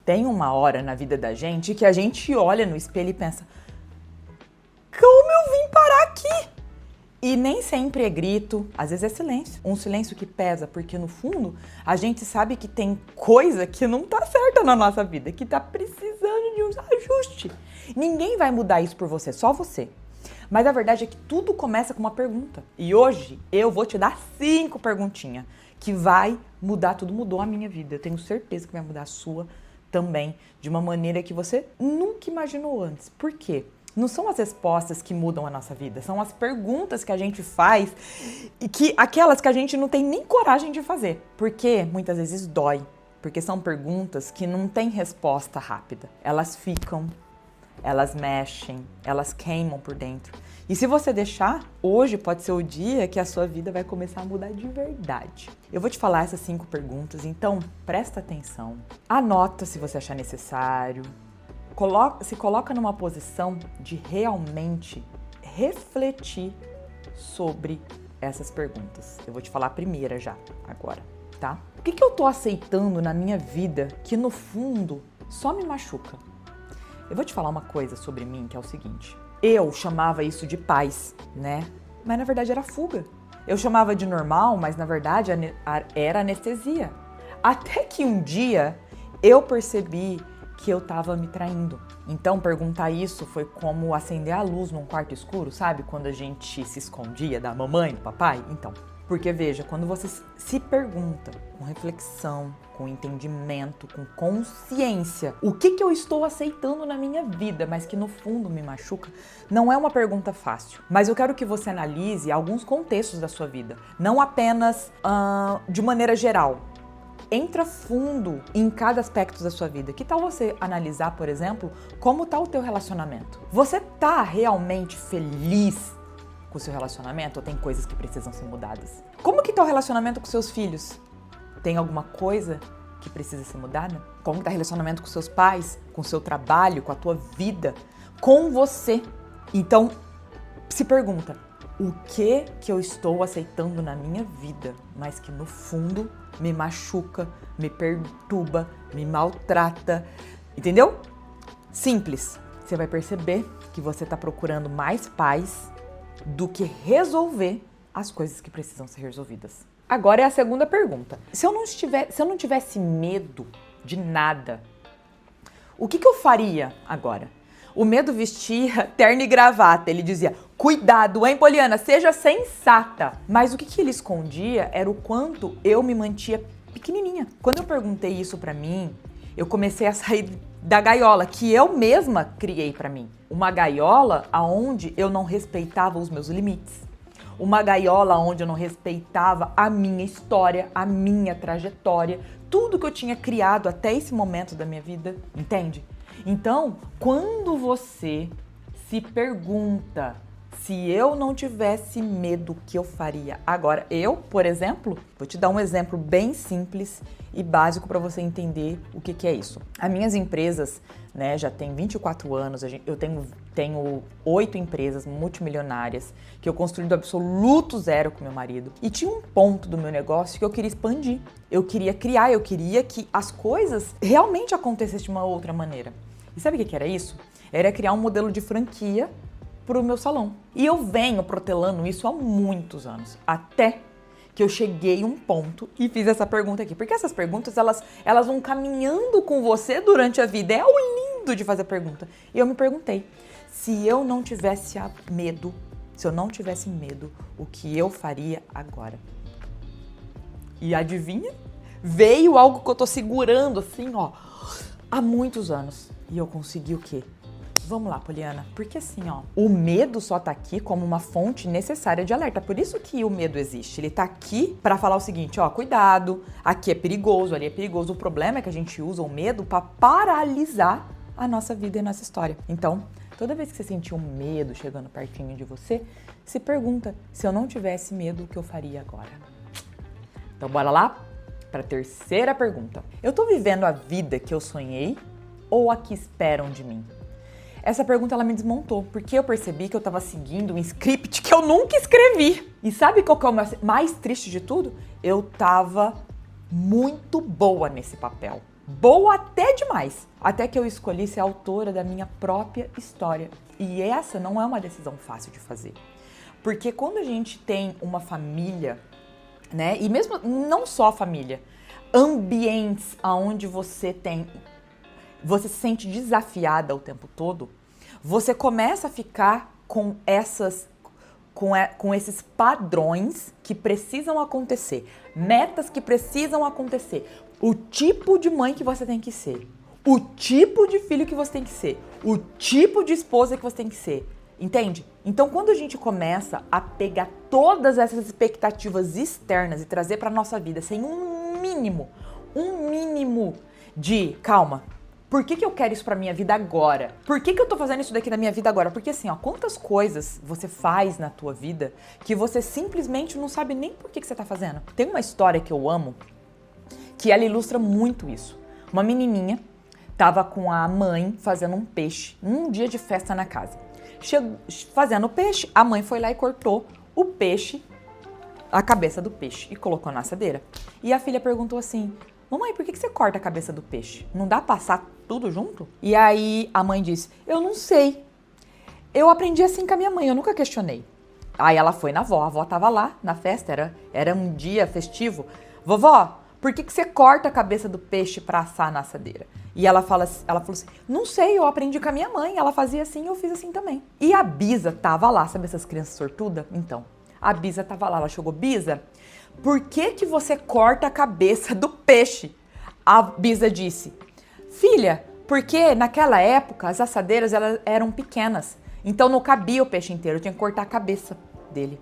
Tem uma hora na vida da gente que a gente olha no espelho e pensa: como eu vim parar aqui? E nem sempre é grito, às vezes é silêncio. Um silêncio que pesa, porque no fundo a gente sabe que tem coisa que não tá certa na nossa vida, que tá precisando de um ajuste. Ninguém vai mudar isso por você, só você. Mas a verdade é que tudo começa com uma pergunta. E hoje eu vou te dar 5 perguntinhas que vai mudar tudo. Mudou a minha vida. Eu tenho certeza que vai mudar a sua também, de uma maneira que você nunca imaginou antes. Por quê? Não são as respostas que mudam a nossa vida, são as perguntas que a gente faz e aquelas que a gente não tem nem coragem de fazer. Porque muitas vezes dói, porque são perguntas que não têm resposta rápida. Elas ficam, elas mexem, elas queimam por dentro. E se você deixar, hoje pode ser o dia que a sua vida vai começar a mudar de verdade. Eu vou te falar essas 5 perguntas, então presta atenção. Anota se você achar necessário. Se coloca numa posição de realmente refletir sobre essas perguntas. Eu vou te falar a primeira já, agora, tá? O que eu tô aceitando na minha vida que no fundo só me machuca? Eu vou te falar uma coisa sobre mim, que é o seguinte. Eu chamava isso de paz, né? Mas na verdade era fuga. Eu chamava de normal, mas na verdade era anestesia. Até que um dia eu percebi que eu tava me traindo. Então perguntar isso foi como acender a luz num quarto escuro, sabe? Quando a gente se escondia da mamãe, do papai. Então, porque veja, quando você se pergunta com reflexão, com entendimento, com consciência, o que eu estou aceitando na minha vida, mas que no fundo me machuca, não é uma pergunta fácil. Mas eu quero que você analise alguns contextos da sua vida, não apenas de maneira geral. Entra fundo em cada aspecto da sua vida. Que tal você analisar, por exemplo, como está o teu relacionamento? Você tá realmente feliz com o seu relacionamento ou tem coisas que precisam ser mudadas? Como que tá o relacionamento com seus filhos? Tem alguma coisa que precisa ser mudada? Como tá o relacionamento com seus pais, com o seu trabalho, com a tua vida, com você? Então, se pergunta, o que eu estou aceitando na minha vida, mas que no fundo me machuca, me perturba, me maltrata, entendeu? Simples. Você vai perceber que você está procurando mais paz do que resolver as coisas que precisam ser resolvidas. Agora é a segunda pergunta. Se eu não tivesse medo de nada, o que eu faria agora? O medo vestia terno e gravata. Ele dizia, cuidado, hein, Poliana, seja sensata. Mas o que ele escondia era o quanto eu me mantia pequenininha. Quando eu perguntei isso pra mim, eu comecei a sair da gaiola que eu mesma criei pra mim. Uma gaiola onde eu não respeitava os meus limites. Uma gaiola onde eu não respeitava a minha história, a minha trajetória, tudo que eu tinha criado até esse momento da minha vida, entende? Então, quando você se pergunta se eu não tivesse medo, o que eu faria? Agora, eu, por exemplo, vou te dar um exemplo bem simples e básico para você entender o que é isso. As minhas empresas, né, já tem 24 anos, eu tenho 8 empresas multimilionárias que eu construí do absoluto zero com meu marido. E tinha um ponto do meu negócio que eu queria expandir. Eu queria criar, eu queria que as coisas realmente acontecessem de uma outra maneira. E sabe o que era isso? Era criar um modelo de franquia para o meu salão. E eu venho protelando isso há muitos anos, até que eu cheguei a um ponto e fiz essa pergunta aqui. Porque essas perguntas, elas vão caminhando com você durante a vida. É o lindo de fazer pergunta. E eu me perguntei, se eu não tivesse medo, o que eu faria agora? E adivinha? Veio algo que eu tô segurando assim, ó, há muitos anos. E eu consegui o quê? Vamos lá, Poliana, porque assim, ó, o medo só tá aqui como uma fonte necessária de alerta. Por isso que o medo existe. Ele tá aqui para falar o seguinte, ó, cuidado, aqui é perigoso, ali é perigoso. O problema é que a gente usa o medo para paralisar a nossa vida e a nossa história. Então, toda vez que você sentir um medo chegando pertinho de você, se pergunta, se eu não tivesse medo, o que eu faria agora? Então, bora lá para a terceira pergunta. Eu tô vivendo a vida que eu sonhei ou a que esperam de mim? Essa pergunta ela me desmontou, porque eu percebi que eu estava seguindo um script que eu nunca escrevi. E sabe qual que é o mais triste de tudo? Eu estava muito boa nesse papel. boa até demais, até que eu escolhi ser autora da minha própria história. E essa não é uma decisão fácil de fazer. Porque quando a gente tem uma família, né, e mesmo não só a família, ambientes onde você se sente desafiada o tempo todo, você começa a ficar com esses padrões que precisam acontecer, metas que precisam acontecer, o tipo de mãe que você tem que ser, o tipo de filho que você tem que ser, o tipo de esposa que você tem que ser, entende? Então, quando a gente começa a pegar todas essas expectativas externas e trazer para nossa vida sem um mínimo de calma, por que eu quero isso pra minha vida agora? Por que eu tô fazendo isso daqui na minha vida agora? Porque assim, ó, quantas coisas você faz na tua vida que você simplesmente não sabe nem por que você tá fazendo? Tem uma história que eu amo, que ela ilustra muito isso. Uma menininha tava com a mãe fazendo um peixe, num dia de festa na casa. Fazendo o peixe, a mãe foi lá e cortou o peixe, a cabeça do peixe, e colocou na assadeira. E a filha perguntou assim: mamãe, por que você corta a cabeça do peixe? Não dá pra assar tudo junto? E aí a mãe disse: eu não sei. Eu aprendi assim com a minha mãe, eu nunca questionei. Aí ela foi na avó, a avó tava lá na festa, era um dia festivo. Vovó, por que você corta a cabeça do peixe pra assar na assadeira? E ela falou assim: não sei, eu aprendi com a minha mãe, ela fazia assim e eu fiz assim também. E a Bisa tava lá, sabe essas crianças sortudas? Então, a Bisa tava lá, ela chegou: Bisa, por que você corta a cabeça do peixe? A Bisa disse: filha, porque naquela época as assadeiras elas eram pequenas, então não cabia o peixe inteiro, eu tinha que cortar a cabeça dele.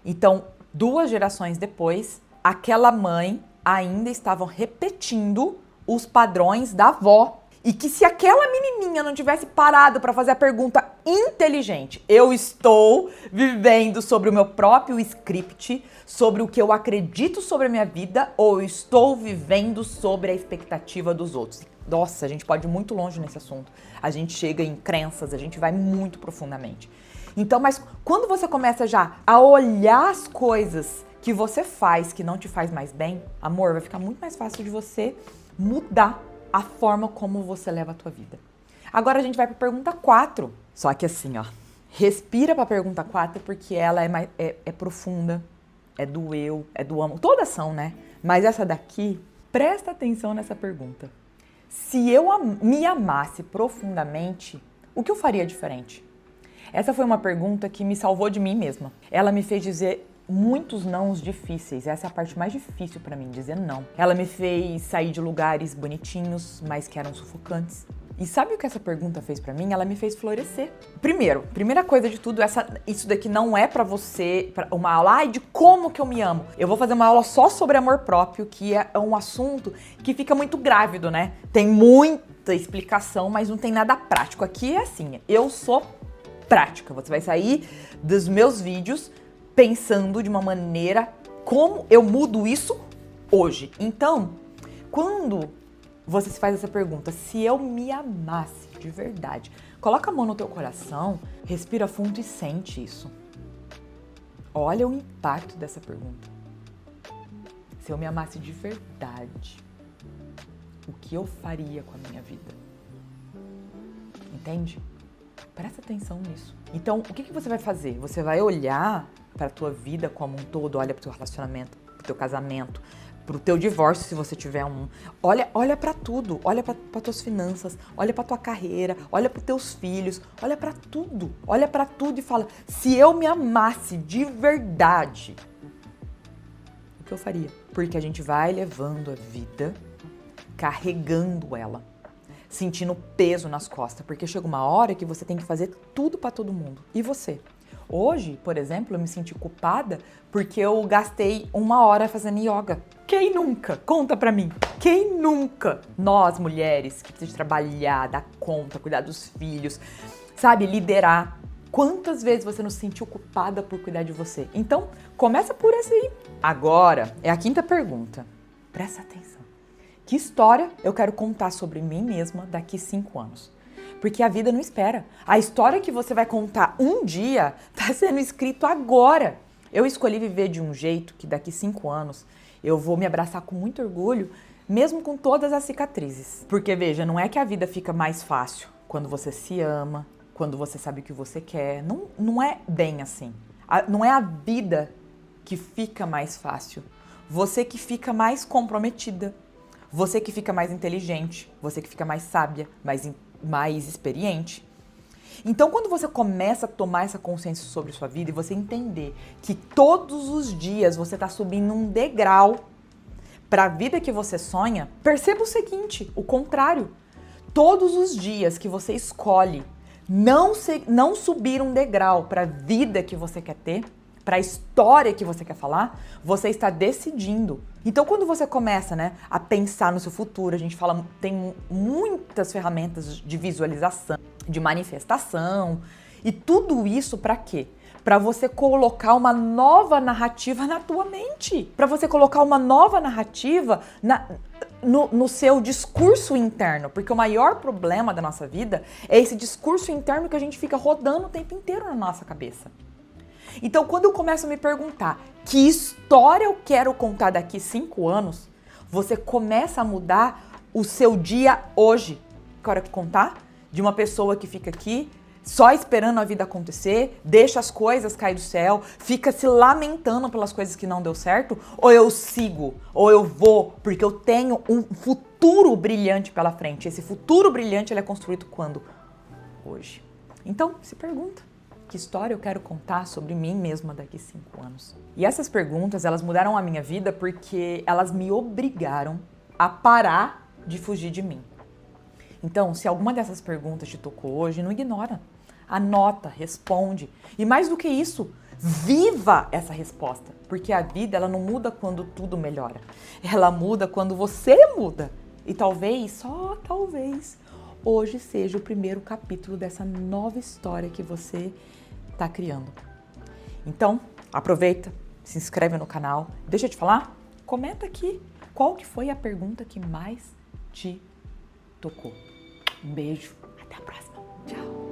Então, 2 gerações depois, aquela mãe ainda estava repetindo os padrões da avó. E que se aquela menininha não tivesse parado para fazer a pergunta inteligente, eu estou vivendo sobre o meu próprio script, sobre o que eu acredito sobre a minha vida, ou eu estou vivendo sobre a expectativa dos outros? Nossa, a gente pode ir muito longe nesse assunto. A gente chega em crenças, a gente vai muito profundamente. Então, mas quando você começa já a olhar as coisas que você faz que não te faz mais bem, amor, vai ficar muito mais fácil de você mudar a forma como você leva a tua vida. Agora a gente vai para a pergunta 4. Só que assim, ó, respira para a pergunta 4 porque ela é profunda, é do eu, é do amo. Todas são, né? Mas essa daqui, presta atenção nessa pergunta. Se eu me amasse profundamente, o que eu faria diferente? Essa foi uma pergunta que me salvou de mim mesma. Ela me fez dizer muitos nãos difíceis. Essa é a parte mais difícil pra mim, dizer não. Ela me fez sair de lugares bonitinhos, mas que eram sufocantes. E sabe o que essa pergunta fez pra mim? Ela me fez florescer. Primeira coisa de tudo, isso daqui não é pra você, uma aula de como que eu me amo. Eu vou fazer uma aula só sobre amor próprio, que é um assunto que fica muito grávido, né? Tem muita explicação, mas não tem nada prático. Aqui é assim, eu sou prática. Você vai sair dos meus vídeos pensando de uma maneira como eu mudo isso hoje. Então, quando você se faz essa pergunta, se eu me amasse de verdade, coloca a mão no teu coração, respira fundo e sente isso. Olha o impacto dessa pergunta. Se eu me amasse de verdade, o que eu faria com a minha vida? Entende? Presta atenção nisso. Então, o que você vai fazer? Você vai olhar para a tua vida como um todo, olha para o teu relacionamento, para o teu casamento, para o teu divórcio, se você tiver um. Olha para tudo, olha para tuas finanças, olha para tua carreira, olha para teus filhos, olha para tudo e fala: se eu me amasse de verdade, o que eu faria? Porque a gente vai levando a vida, carregando ela, sentindo peso nas costas, porque chega uma hora que você tem que fazer tudo para todo mundo. E você? Hoje, por exemplo, eu me senti culpada porque eu gastei 1 hora fazendo yoga. Quem nunca? Conta pra mim. Quem nunca? Nós, mulheres, que precisam trabalhar, dar conta, cuidar dos filhos, sabe, liderar. Quantas vezes você não se sentiu culpada por cuidar de você? Então, começa por esse aí. Agora, é a 5ª pergunta. Presta atenção. Que história eu quero contar sobre mim mesma daqui 5 anos? Porque a vida não espera. A história que você vai contar um dia está sendo escrito agora. Eu escolhi viver de um jeito que daqui 5 anos eu vou me abraçar com muito orgulho mesmo com todas as cicatrizes. Porque veja, não é que a vida fica mais fácil quando você se ama, quando você sabe o que você quer. Não é bem assim. Não é a vida que fica mais fácil. Você que fica mais comprometida. Você que fica mais inteligente. Você que fica mais sábia, mais experiente. Então, quando você começa a tomar essa consciência sobre sua vida e você entender que todos os dias você está subindo um degrau para a vida que você sonha, perceba o seguinte, o contrário. Todos os dias que você escolhe não subir um degrau para a vida que você quer ter, para a história que você quer falar, você está decidindo. Então, quando você começa, né, a pensar no seu futuro, a gente fala, tem muitas ferramentas de visualização, de manifestação, e tudo isso para quê? Para você colocar uma nova narrativa na tua mente, para você colocar uma nova narrativa no seu discurso interno, porque o maior problema da nossa vida é esse discurso interno que a gente fica rodando o tempo inteiro na nossa cabeça. Então, quando eu começo a me perguntar que história eu quero contar daqui 5 anos, você começa a mudar o seu dia hoje. Quero contar de uma pessoa que fica aqui só esperando a vida acontecer, deixa as coisas cair do céu, fica se lamentando pelas coisas que não deu certo, ou eu sigo, ou eu vou, porque eu tenho um futuro brilhante pela frente. Esse futuro brilhante ele é construído quando? Hoje. Então, se pergunta. Que história eu quero contar sobre mim mesma daqui 5 anos? E essas perguntas, elas mudaram a minha vida porque elas me obrigaram a parar de fugir de mim. Então, se alguma dessas perguntas te tocou hoje, não ignora. Anota, responde. E mais do que isso, viva essa resposta. Porque a vida, ela não muda quando tudo melhora. Ela muda quando você muda. E talvez, só talvez, hoje seja o primeiro capítulo dessa nova história que você está criando. Então, aproveita, se inscreve no canal. Deixa eu te falar, comenta aqui qual que foi a pergunta que mais te tocou. Um beijo, até a próxima. Tchau.